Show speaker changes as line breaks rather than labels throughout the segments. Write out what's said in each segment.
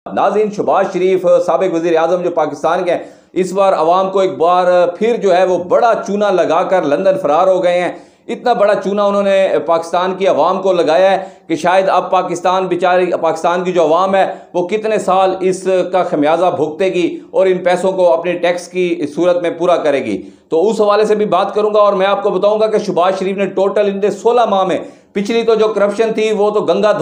नाज़रीन, शहबाज शरीफ साबिक वज़ीर आज़म जो पाकिस्तान के हैं, इस बार अवाम को एक बार फिर जो है वो बड़ा चूना लगाकर लंदन फरार हो गए हैं। इतना बड़ा चूना उन्होंने पाकिस्तान की अवाम को लगाया है कि शायद अब पाकिस्तान की जो अवाम है वो कितने साल इसका खमियाजा भुगतेगी और इन पैसों को अपने टैक्स की सूरत में पूरा करेगी। तो उस हवाले से भी बात करूंगा और मैं आपको बताऊंगा कि शहबाज शरीफ ने टोटल इन 16 माह में पिछली तो जो करप्शन थी वो तो गंगा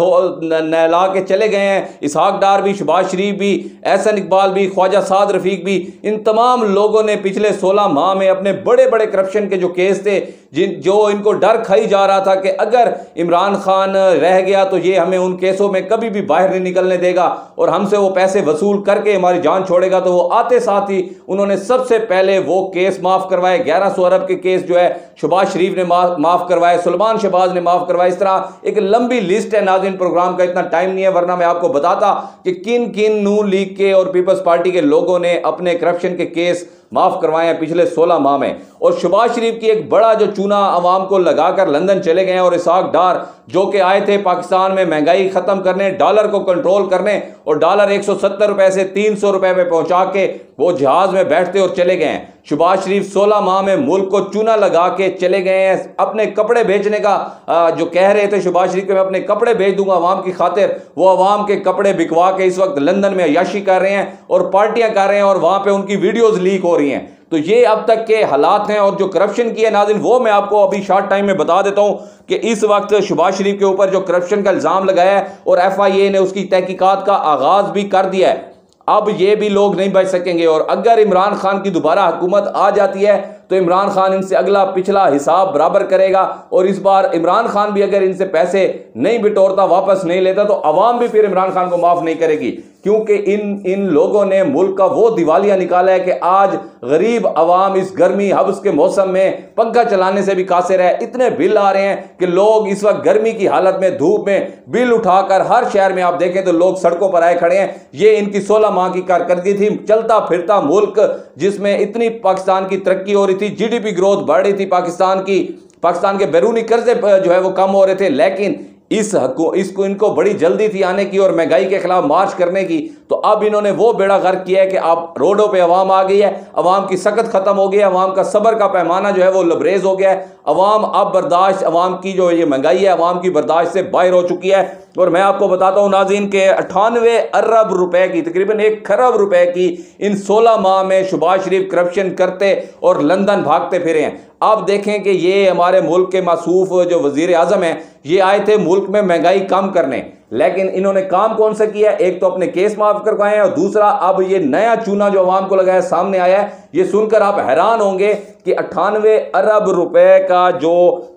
नहला के चले गए हैं। इसहाक डार भी, शहबाज शरीफ भी, एहसन इकबाल भी, ख्वाजा साद रफीक भी, इन तमाम लोगों ने पिछले 16 माह में अपने बड़े बड़े करप्शन के जो केस थे, जो इनको डर खाई जा रहा था कि अगर इमरान खान रह गया तो ये हमें उन केसों में कभी भी बाहर नहीं निकलने देगा और हमसे वो पैसे वसूल करके हमारी जान छोड़ेगा। तो वो आते साथ ही उन्होंने सबसे पहले वो केस माफ करवाए। 1100 अरब के केस जो है शहबाज शरीफ ने माफ करवाए, सुलेमान शहबाज ने माफ करवाए। इस तरह एक लंबी लिस्ट है। नाज़रीन, प्रोग्राम का इतना टाइम नहीं है, वरना मैं आपको बताता कि किन किन नून लीग के और पीपल्स पार्टी के लोगों ने अपने करप्शन के केस माफ करवाए हैं पिछले 16 माह में। और शहबाज शरीफ की एक बड़ा जो चूना अवाम को लगाकर लंदन चले गए हैं। और इसहाक डार जो कि आए थे पाकिस्तान में महंगाई खत्म करने, डॉलर को कंट्रोल करने, और डॉलर 170 रुपए से 300 रुपए पे पहुंचा के वो जहाज में बैठते और चले गए हैं। शहबाज शरीफ 16 माह में मुल्क को चूना लगा के चले गए हैं। अपने कपड़े बेचने का जो कह रहे थे शहबाज शरीफ के मैं अपने कपड़े बेच दूंगा अवाम की खातिर, वो अवाम के कपड़े बिकवा के इस वक्त लंदन में अय्याशी कर रहे हैं और पार्टियां कर रहे हैं और वहां पे उनकी वीडियोज लीक हो रही हैं। तो ये अब तक के हालात हैं। और जो करप्शन की है नाज़रीन, वो मैं आपको अभी शॉर्ट टाइम में बता देता हूं कि इस वक्त शहबाज शरीफ के ऊपर जो करप्शन का इल्जाम लगाया है और FIA ने उसकी तहकीकात का आगाज भी कर दिया है। अब ये भी लोग नहीं बच सकेंगे। और अगर इमरान खान की दोबारा हुकूमत आ जाती है तो इमरान खान इनसे अगला पिछला हिसाब बराबर करेगा। और इस बार इमरान खान भी अगर इनसे पैसे नहीं बिटोरता, वापस नहीं लेता, तो अवाम भी फिर इमरान खान को माफ नहीं करेगी। क्योंकि इन लोगों ने मुल्क का वो दिवालिया निकाला है कि आज गरीब अवाम इस गर्मी हब्स के मौसम में पंखा चलाने से भी कासिर है। इतने बिल आ रहे हैं कि लोग इस वक्त गर्मी की हालत में धूप में बिल उठाकर हर शहर में आप देखें तो लोग सड़कों पर आए खड़े हैं। ये इनकी 16 माह की कारकर्दगी थी। चलता फिरता मुल्क जिसमें इतनी पाकिस्तान की तरक्की हो रही थी, GDP ग्रोथ बढ़ रही थी पाकिस्तान के बैरूनी कर्जे जो है वो कम हो रहे थे, लेकिन इसको इनको बड़ी जल्दी थी आने की और महंगाई के खिलाफ मार्च करने की। तो अब इन्होंने वो बेड़ा गर्क किया है कि अब रोडों पे अवाम आ गई है, अवाम की सकत खत्म हो गई है, अवाम का सब्र का पैमाना जो है वो लबरेज हो गया है। अवाम अब बर्दाश्त, अवाम की जो ये महंगाई है अवाम की बर्दाश्त से बाहर हो चुकी है। और मैं आपको बताता हूँ नाज़रीन के 98 अरब रुपए की, तकरीबन 1 खरब रुपए की इन 16 माह में शहबाज शरीफ करप्शन करते और लंदन भागते फिरे हैं। अब देखें कि ये हमारे मुल्क के मासूफ जो वजीर आजम हैं, ये आए थे मुल्क में महंगाई कम करने, लेकिन इन्होंने काम कौन सा किया? एक तो अपने केस माफ करवाए हैं और दूसरा अब ये नया चूना जो अवाम को लगाया सामने आया है। ये सुनकर आप हैरान होंगे कि 98 अरब रुपए का जो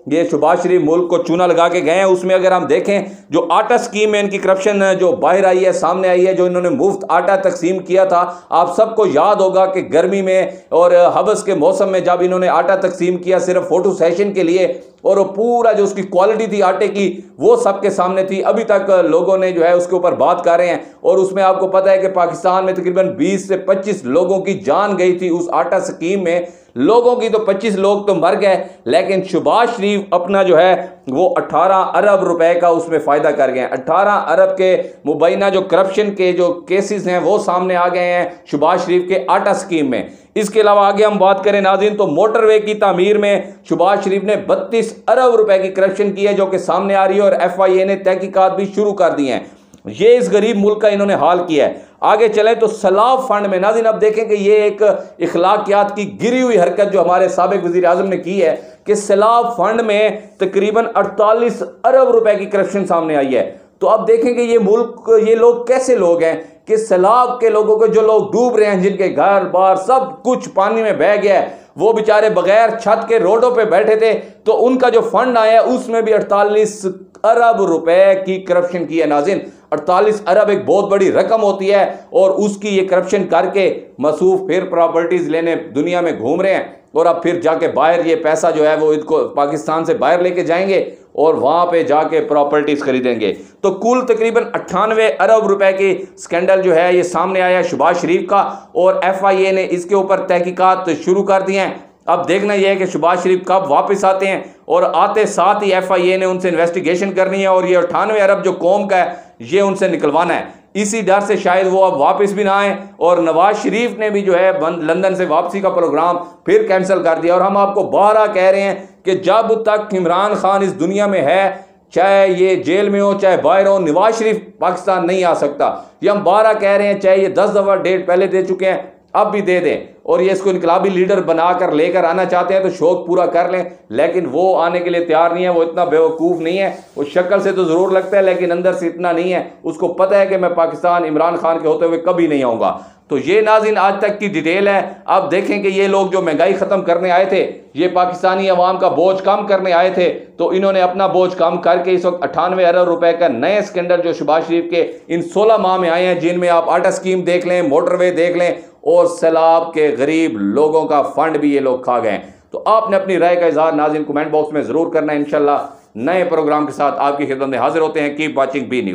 ये शहबाज शरीफ मुल्क को चूना लगा के गए हैं, उसमें अगर हम देखें जो आटा स्कीम में इनकी करप्शन जो बाहर आई है, सामने आई है, जो इन्होंने मुफ्त आटा तकसीम किया था। आप सबको याद होगा कि गर्मी में और हबस के मौसम में जब इन्होंने आटा तकसीम किया सिर्फ फोटो सेशन के लिए, और वो पूरा जो उसकी क्वालिटी थी आटे की वो सबके सामने थी। अभी तक लोगों ने जो है उसके ऊपर बात कर रहे हैं। और उसमें आपको पता है कि पाकिस्तान में तकरीबन 20 से 25 लोगों की जान गई थी उस आटा स्कीम में। लोगों की तो 25 लोग तो मर गए, लेकिन शहबाज शरीफ अपना जो है वो 18 अरब रुपए का उसमें फ़ायदा कर गए हैं। 18 अरब के मुबैना जो करप्शन के जो केसेस हैं वो सामने आ गए हैं शहबाज शरीफ के आटा स्कीम में। इसके अलावा आगे हम बात करें नाज़रीन तो मोटरवे की तामीर में शहबाज शरीफ ने 32 अरब रुपए की करप्शन की है, जो कि सामने आ रही है। और FIA ने तहकीकात भी शुरू कर दी हैं। ये इस गरीब मुल्क का इन्होंने हाल किया है। आगे चलें तो सैलाब फंड में नाज़रीन अब देखें कि ये एक इखलाकियात की गिरी हुई हरकत जो हमारे साबिक वज़ीर आज़म ने की है कि सैलाब फंड में तकरीबन 48 अरब रुपए की करप्शन सामने आई है। तो अब देखेंगे ये लोग कैसे लोग हैं कि सैलाब के लोगों को, जो लोग डूब रहे हैं, जिनके घर बार सब कुछ पानी में बह गया है, वो बेचारे बगैर छत के रोडों पे बैठे थे, तो उनका जो फंड आया उसमें भी 48 अरब रुपए की करप्शन की है। नाज़रीन 48 अरब एक बहुत बड़ी रकम होती है और उसकी ये करप्शन करके मसूफ फिर प्रॉपर्टीज लेने दुनिया में घूम रहे हैं। और अब फिर जाके बाहर ये पैसा जो है वो इनको पाकिस्तान से बाहर लेके जाएंगे और वहां पे जाके प्रॉपर्टीज खरीदेंगे। तो कुल तकरीबन 98 अरब रुपए की स्कैंडल जो है ये सामने आया शहबाज शरीफ का, और FIA ने इसके ऊपर तहकीकात शुरू कर दी हैं। अब देखना यह है कि शहबाज शरीफ कब वापस आते हैं, और आते साथ ही FIA ने उनसे इन्वेस्टिगेशन करनी है और ये 98 अरब जो कौम का है ये उनसे निकलवाना है। इसी डर से शायद वो अब वापस भी ना आए। और नवाज शरीफ ने भी जो है लंदन से वापसी का प्रोग्राम फिर कैंसिल कर दिया। और हम आपको बारहा कह रहे हैं कि जब तक इमरान खान इस दुनिया में है, चाहे ये जेल में हो चाहे बाहर हो, नवाज शरीफ पाकिस्तान नहीं आ सकता। ये हम 12 कह रहे हैं, चाहे ये 10 दफ़ा डेट पहले दे चुके हैं, अब भी दे दें। और ये इसको इनकलाबी लीडर बनाकर लेकर आना चाहते हैं तो शौक पूरा कर लें, लेकिन वो आने के लिए तैयार नहीं है। वो इतना बेवकूफ़ नहीं है, वो शक्ल से तो ज़रूर लगता है लेकिन अंदर से इतना नहीं है। उसको पता है कि मैं पाकिस्तान इमरान खान के होते हुए कभी नहीं आऊँगा। तो ये नाज़रीन आज तक की डिटेल है। अब देखें कि ये लोग जो महंगाई ख़त्म करने आए थे, ये पाकिस्तानी अवाम का बोझ कम करने आए थे, तो इन्होंने अपना बोझ कम करके इस वक्त 98 अरब रुपए का नए स्कैंडल जो शहबाज शरीफ के इन 16 माह में आए हैं, जिनमें आप आटा स्कीम देख लें, मोटरवे देख लें और सैलाब के गरीब लोगों का फंड भी ये लोग खा गए। तो आपने अपनी राय का इजहार नाज़रीन कमेंट बॉक्स में ज़रूर करना है। इंशाल्लाह नए प्रोग्राम के साथ आपकी खिदमत में हाजिर होते हैं। Keep watching B news.